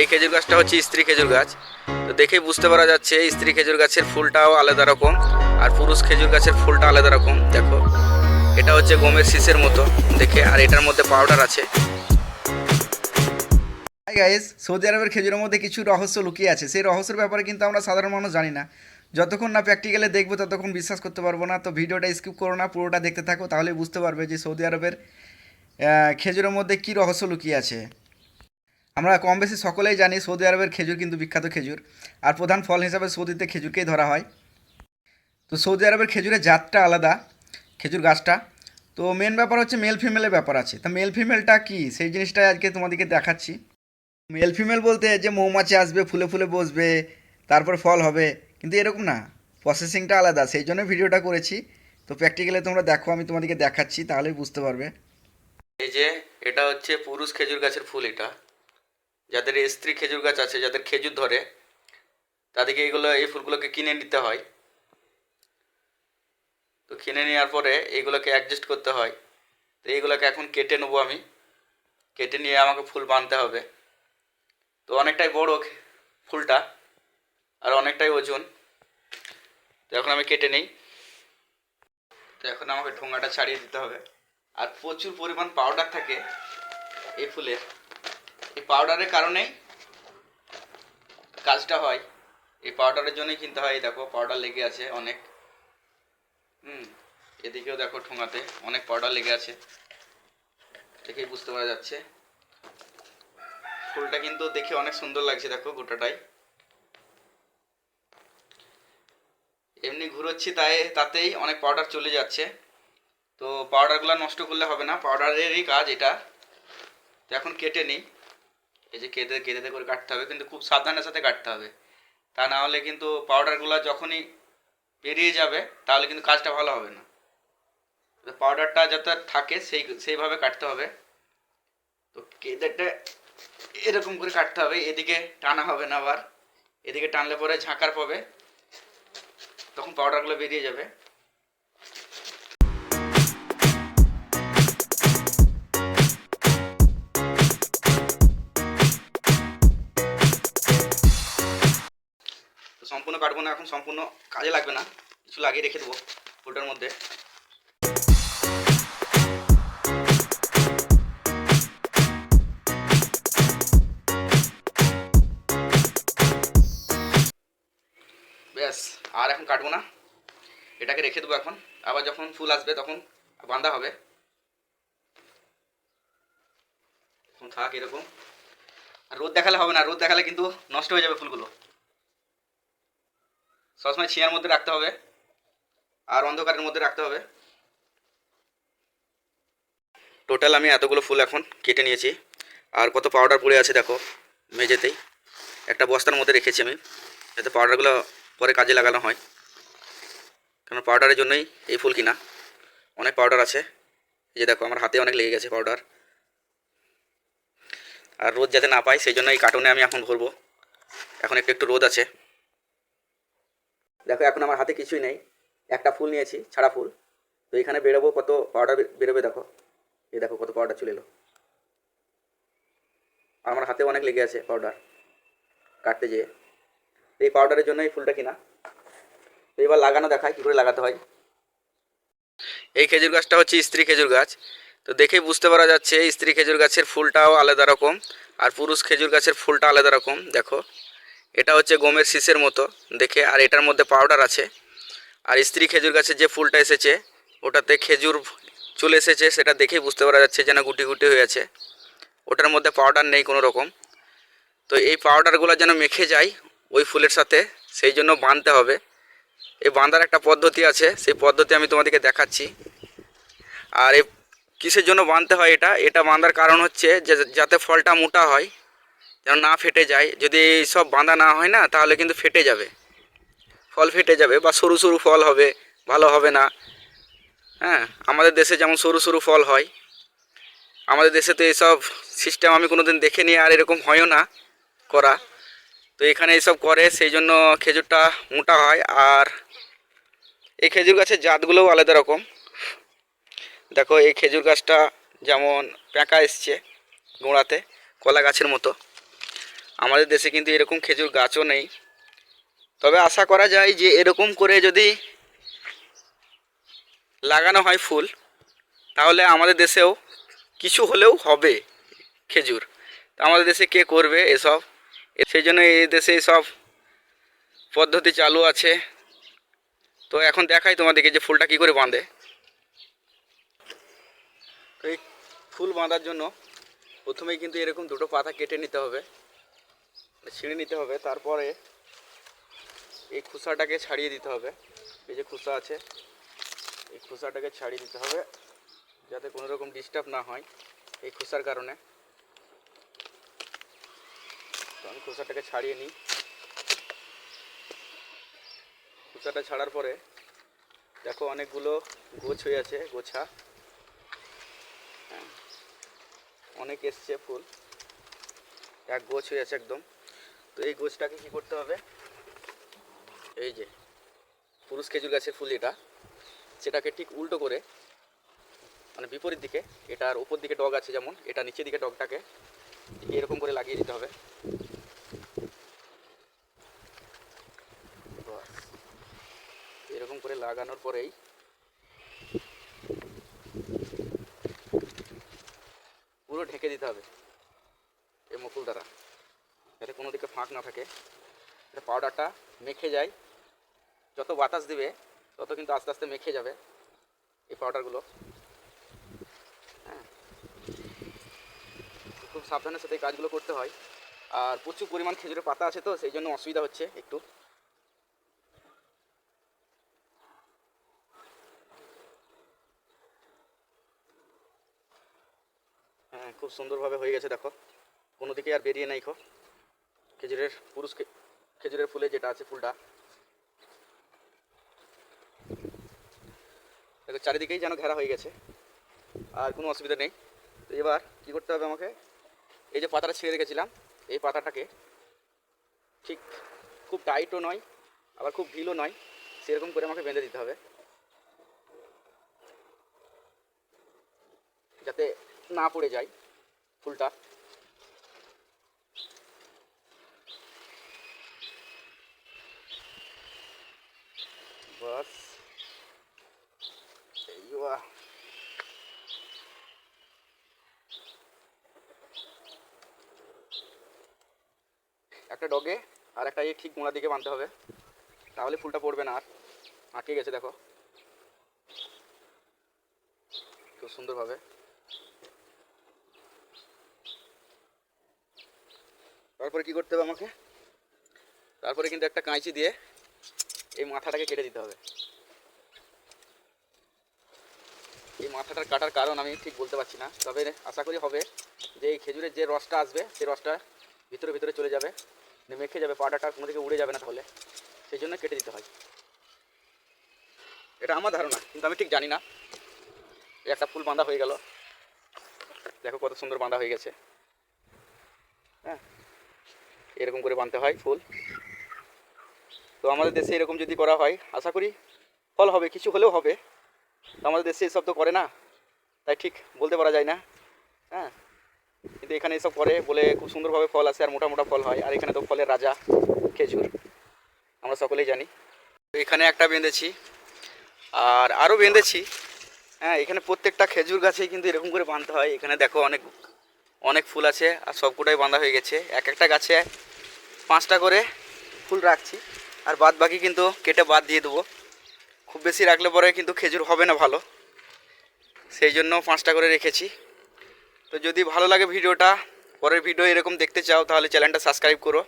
এই খেজুর গাছটা হচ্ছে স্ত্রী খেজুর গাছ। তো দেখেই বুঝতে পারা যাচ্ছে স্ত্রী খেজুর গাছের ফুলটাও আলাদা রকম আর পুরুষ খেজুর গাছের ফুলটা আলাদা রকম। দেখো এটা হচ্ছে গমের শীষের মতো দেখে, আর এটার মধ্যে পাউডার আছে। হাই গাইস, সৌদি আরবের খেজুরের মধ্যে কিছু রহস্য লুকিয়ে আছে। সেই রহস্যের ব্যাপারে কিন্তু আমরা সাধারণ মানুষ জানি না। যতক্ষণ না প্র্যাকটিক্যালে দেখবো ততক্ষণ বিশ্বাস করতে পারবো না। তো ভিডিওটা স্কিপ করো না, পুরোটা দেখতে থাকো, তাহলেই বুঝতে পারবে যে সৌদি আরবের খেজুরের মধ্যে কী রহস্য লুকিয়ে আছে। আমরা কম বেশি সকলেই জানি সৌদি আরবের খেজুর কিন্তু বিখ্যাত খেজুর, আর প্রধান ফল হিসাবে সৌদিতে খেজুরকেই ধরা হয়। তো সৌদি আরবের খেজুরের জাতটা আলাদা, খেজুর গাছটা। তো মেন ব্যাপার হচ্ছে মেল ফিমেলের ব্যাপার আছে। তা মেল ফিমেলটা কী সেই জিনিসটাই আজকে তোমাদেরকে দেখাচ্ছি। মেল ফিমেল বলতে যে মৌমাছি আসবে, ফুলে ফুলে বসবে, তারপর ফল হবে, কিন্তু এরকম না, প্রসেসিংটা আলাদা। সেই জন্য ভিডিওটা করেছি। তো প্র্যাকটিক্যালি তোমরা দেখো, আমি তোমাদেরকে দেখাচ্ছি, তাহলেই বুঝতে পারবে। এই যে এটা হচ্ছে পুরুষ খেজুর গাছের ফুল। এটা যাদের স্ত্রী খেজুর গাছ আছে, যাদের খেজুর ধরে, তাদেরকে এই ফুলগুলোকে কিনে নিতে হয়। তো কিনে নেওয়ার পরে এইগুলোকে অ্যাডজাস্ট করতে হয়। তো এইগুলোকে এখন কেটে নেবো আমি। কেটে নিয়ে আমাকে ফুল বাঁধতে হবে। তো অনেকটাই বড় ফুলটা, আর অনেকটাই ওজন। তো এখন আমি কেটে নিই। তো এখন আমাকে ঠোঙাটা ছাড়িয়ে দিতে হবে। আর প্রচুর পরিমাণ পাউডার থাকে এই ফুলের। এই পাউডারের কারণেই কাজটা হয়। এই পাউডারের জন্যই কিনতে হয়। দেখো পাউডার লেগে আছে অনেক। এদিকেও দেখো ঠোঙাতে অনেক পাউডার লেগে আছে, দেখেই বুঝতে পারা যাচ্ছে। ফুলটা কিন্তু দেখে অনেক সুন্দর লাগছে, দেখো গোটাটাই। এমনি ঘুরোচ্ছি তাতেই অনেক পাউডার চলে যাচ্ছে। তো পাউডারগুলো নষ্ট করলে হবে না, পাউডারেরই কাজ এটা। তো এখন কেটে নিই। এই যে কেটে কেটে করে কাটতে হবে, কিন্তু খুব সাবধানের সাথে কাটতে হবে। তা না হলে কিন্তু পাউডারগুলো যখনই বেরিয়ে যাবে তাহলে কিন্তু কাজটা ভালো হবে না। তো পাউডারটা যাতে থাকে সেইভাবে কাটতে হবে। তো কেটেটা এরকম করে কাটতে হবে, এদিকে টানা হবে না আবার। এদিকে টানলে পরে ঝাঁকার পাবে, তখন পাউডারগুলো বেরিয়ে যাবে। তো সম্পূর্ণ কাটবো না এখন, সম্পূর্ণ কাজে লাগবে না, কিছু লাগিয়ে রেখে দেবো ফুলটার মধ্যে। ব্যাস, আর এখন কাটবো না, এটাকে রেখে দেবো এখন। আবার যখন ফুল আসবে তখন বাঁধা হবে। এখন থাক এরকম। আর রোদ দেখালে হবে না, রোদ দেখালে কিন্তু নষ্ট হয়ে যাবে ফুলগুলো। সবসময় ছিয়ার মধ্যে রাখতে হবে, আর অন্ধকারের মধ্যে রাখতে হবে। টোটাল আমি এতগুলো ফুল এখন কেটে নিয়েছি। আর কত পাউডার পড়ে আছে দেখো মেঝেতেই। একটা বস্তার মধ্যে রেখেছি আমি, যাতে পাউডারগুলো পরে কাজে লাগানো হয়। কারণ পাউডারের জন্যই এই ফুল কিনা। অনেক পাউডার আছে, এই যে দেখো আমার হাতে অনেক লেগে গেছে পাউডার। আর রোদ যাতে না পাই সেই জন্য এই কার্টুনে আমি এখন ভরবো। এখন একটু একটু রোদ আছে। দেখো এখন আমার হাতে কিছুই নেই, একটা ফুল নিয়েছি, ছাড়া ফুল। তো এখানে বেরোবো, কত পাউডার বেরোবে দেখো। এই দেখো কত পাউডার চলে এলো। আর আমার হাতে অনেক লেগে আছে পাউডার কাটতে যেয়ে। এই পাউডারের জন্য এই ফুলটা কিনা। তো এবার লাগানো দেখায় কী করে লাগাতে হয়। এই খেজুর গাছটা হচ্ছে স্ত্রী খেজুর গাছ। তো দেখেই বুঝতে পারা যাচ্ছে স্ত্রী খেজুর গাছের ফুলটাও আলাদা রকম আর পুরুষ খেজুর গাছের ফুলটা আলাদা রকম। দেখো এটা হচ্ছে গমের শীষের মতো দেখে, আর এটার মধ্যে পাউডার আছে। আর স্ত্রী খেজুর গাছের যে ফুলটা এসেছে ওটাতে খেজুর চলে এসেছে, সেটা দেখেই বুঝতে পারা যাচ্ছে যেন গুটি গুটি হয়ে আছে। ওটার মধ্যে পাউডার নেই কোনো রকম। তো এই পাউডারগুলো যেন মেখে যায় ওই ফুলের সাথে, সেই জন্য বাঁধতে হবে। এই বাঁধার একটা পদ্ধতি আছে, সেই পদ্ধতি আমি তোমাদেরকে দেখাচ্ছি। আর এই কিসের জন্য বাঁধতে হয়, এটা বাঁধার কারণ হচ্ছে যে যাতে ফলটা মোটা হয়, যেন না ফেটে যায়। যদি সব বাঁধা না হয় না তাহলে কিন্তু ফেটে যাবে, ফল ফেটে যাবে বা সরু সরু ফল হবে, ভালো হবে না। হ্যাঁ, আমাদের দেশে যেমন সরু সরু ফল হয়, আমাদের দেশে তো এইসব সিস্টেম আমি কোনো দিন দেখিনি, আর এরকম হয়ও না করা। তো এখানে এইসব করে, সেই জন্য খেজুরটা মোটা হয়। আর এই খেজুর গাছের জাতগুলোও আলাদা রকম। দেখো এই খেজুর গাছটা যেমন প্যাঁকা এসছে গোড়াতে, কলা গাছের মতো। আমাদের দেশে কিন্তু এরকম খেজুর গাছও নেই। তবে আশা করা যায় যে এরকম করে যদি লাগানো হয় ফুল, তাহলে আমাদের দেশেও কিছু হলেও হবে খেজুর। তা আমাদের দেশে কে করবে এসব? সেই জন্য এই দেশে এসব পদ্ধতি চালু আছে। তো এখন দেখাই তোমাদেরকে যে ফুলটা কী করে বাঁধে। তো এই ফুল বাঁধার জন্য প্রথমেই কিন্তু এরকম দুটো পাতা কেটে নিতে হবে, ছিঁড়ে নিতে হবে। তারপরে এই খোসাটাকে ছাড়িয়ে দিতে হবে। এই যে খোসা আছে, এই খোসাটাকে ছাড়িয়ে দিতে হবে যাতে কোনো রকম ডিস্টার্ব না হয় এই খোসার কারণে। তো আমি খোসাটাকে ছাড়িয়ে নিই। খোসাটা ছাড়ার পরে দেখো অনেকগুলো গোছ হয়ে আছে, গোছা। হ্যাঁ, অনেক এসছে ফুল, এক গোছ হয়ে আছে একদম। তো এই গোছটাকে কী করতে হবে, এই যে পুরুষ খেজুর গাছের ফুল এটা, সেটাকে ঠিক উল্টো করে, মানে বিপরীত দিকে, এটার উপর দিকে ডগ আছে যেমন, এটা নিচের দিকে ডগটাকে এরকম করে লাগিয়ে দিতে হবে। এরকম করে লাগানোর পরেই পুরো ঢেকে দিতে হবে এই মুকুল দ্বারা, যাতে কোনো দিকে ফাঁক না থাকে। এটা পাউডারটা মেখে যায়, যত বাতাস দিবে তত কিন্তু আস্তে আস্তে মেখে যাবে এই পাউডারগুলো। হ্যাঁ, খুব সাবধানের সাথে এই কাজগুলো করতে হয়। আর প্রচুর পরিমাণ খেজুরের পাতা আছে, তো সেই জন্য অসুবিধা হচ্ছে একটু। হ্যাঁ, খুব সুন্দরভাবে হয়ে গেছে দেখো, কোনো দিকে আর বেরিয়ে নাই। খেজুরের পুরুষ খেজুরের ফুলে যেটা আছে ফুলটা দেখো চারিদিকেই যেন ঘেরা হয়ে গেছে, আর কোনো অসুবিধা নেই। তো এবার কী করতে হবে আমাকে, এই যে পাতাটা ছিঁড়ে রেখেছিলাম, এই পাতাটাকে ঠিক খুব টাইটও নয় আবার খুব ঢিলও নয়, সেরকম করে আমাকে বেঁধে দিতে হবে যাতে না পড়ে যায় ফুলটা। বাস, এই বাহ, একটা ডগে আর একটা এই ঠিক গোড়ার দিকে বাঁধতে হবে, তাহলে ফুলটা পড়বে না আর। আটকে গেছে দেখো খুব সুন্দরভাবে। তারপরে কি করতে হবে আমাকে, তারপরে কিন্তু একটা কাঁচি দিয়ে এই মাথাটাকে কেটে দিতে হবে। এই মাথাটার কাটার কারণ আমি ঠিক বলতে পারছি না, তবে আশা করি হবে যে এই খেজুরের যে রসটা আসবে সেই রসটা ভিতরে ভিতরে চলে যাবে, মেখে যাবে, পাউডারটা কোনো দিকে উড়ে যাবে না, তাহলে সেই জন্য কেটে দিতে হয়। এটা আমার ধারণা, কিন্তু আমি ঠিক জানি না। একটা ফুল বাঁধা হয়ে গেল, দেখো কত সুন্দর বাঁধা হয়ে গেছে। হ্যাঁ, এরকম করে বাঁধতে হয় ফুল। তো আমাদের দেশে এরকম যদি করা হয় আশা করি ফল হবে, কিছু হলেও হবে। আমাদের দেশে এসব তো করে না, তাই ঠিক বলতে পারা যায় না। হ্যাঁ, কিন্তু এখানে এসব করে বলে খুব সুন্দরভাবে ফল আসে আর মোটা মোটা ফল হয়। আর এখানে তো ফলের রাজা খেজুর, আমরা সকলেই জানি। তো এখানে একটা বেঁধেছি আর আরও বেঁধেছি। হ্যাঁ, এখানে প্রত্যেকটা খেজুর গাছেই কিন্তু এরকম করে বাঁধতে হয়। এখানে দেখো অনেক অনেক ফুল আছে আর সবকটাই বাঁধা হয়ে গেছে। এক একটা গাছে 5টা করে ফুল রাখছি, আর বাদ বাকি কিন্তু কেটে বাদ দিয়ে দেবো। খুব বেশি রাখলে পরে কিন্তু খেজুর হবে না ভালো, সেই জন্য 5টা করে রেখেছি। তো যদি ভালো লাগে ভিডিওটা, পরের ভিডিও এরকম দেখতে চাও তাহলে চ্যানেলটা সাবস্ক্রাইব করো।